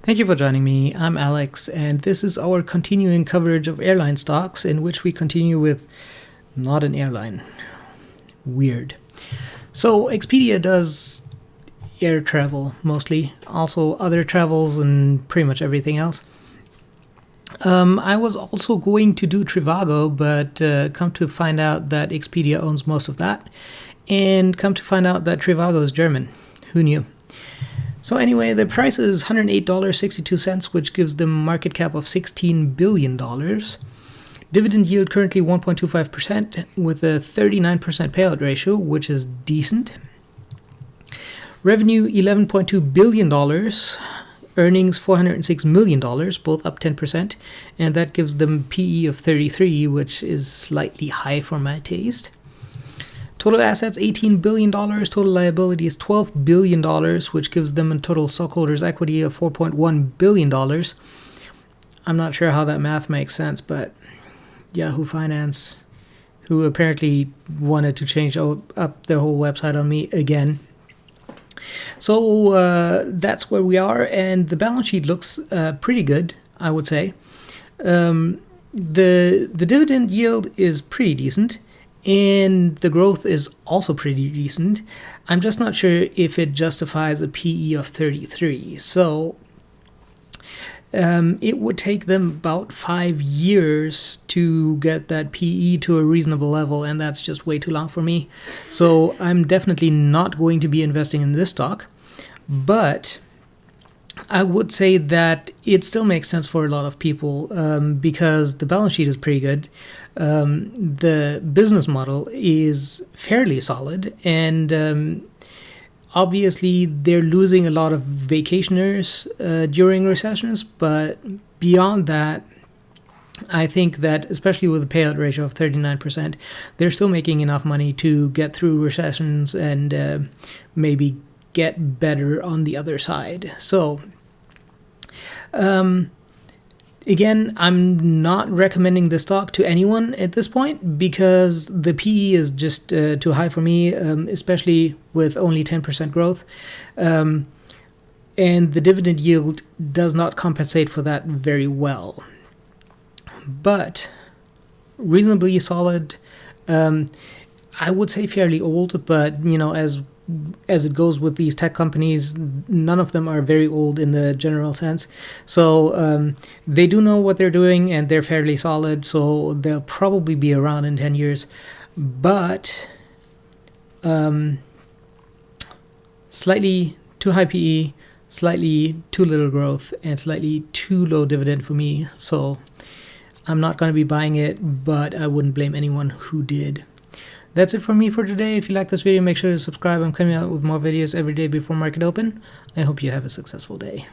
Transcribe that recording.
Thank you for joining me. I'm Alex, and this is our continuing coverage of airline stocks, in which we continue with not an airline. Weird. So, Expedia does air travel mostly, also other travels and pretty much everything else. I was also going to do Trivago, but come to find out that Expedia owns most of that, and come to find out that Trivago is German. Who knew? So anyway, the price is $108.62, which gives them a market cap of $16 billion. Dividend yield currently 1.25% with a 39% payout ratio, which is decent. Revenue $11.2 billion. Earnings $406 million, both up 10%. And that gives them PE of 33, which is slightly high for my taste. Total assets, $18 billion. Total liabilities, $12 billion, which gives them a total stockholders' equity of $4.1 billion. I'm not sure how that math makes sense, but Yahoo Finance, who apparently wanted to change up their whole website on me again. So that's where we are, and the balance sheet looks pretty good, I would say. The dividend yield is pretty decent. And the growth is also pretty decent. I'm just not sure if it justifies a PE of 33. So it would take them about 5 years to get that PE to a reasonable level, and that's just way too long for me. So I'm definitely not going to be investing in this stock. But I would say that it still makes sense for a lot of people because the balance sheet is pretty good. The business model is fairly solid, and obviously they're losing a lot of vacationers during recessions, but beyond that, I think that especially with a payout ratio of 39%, they're still making enough money to get through recessions and maybe get better on the other side. So again, I'm not recommending the stock to anyone at this point because the PE is just too high for me, especially with only 10% growth. And the dividend yield does not compensate for that very well. But reasonably solid. I would say fairly old, but as it goes with these tech companies, none of them are very old in the general sense. So they do know what they're doing, and they're fairly solid, so they'll probably be around in 10 years. But slightly too high PE, slightly too little growth, and slightly too low dividend for me. So I'm not going to be buying it, but I wouldn't blame anyone who did. That's it for me for today. If you like this video, make sure to subscribe. I'm coming out with more videos every day before market open. I hope you have a successful day.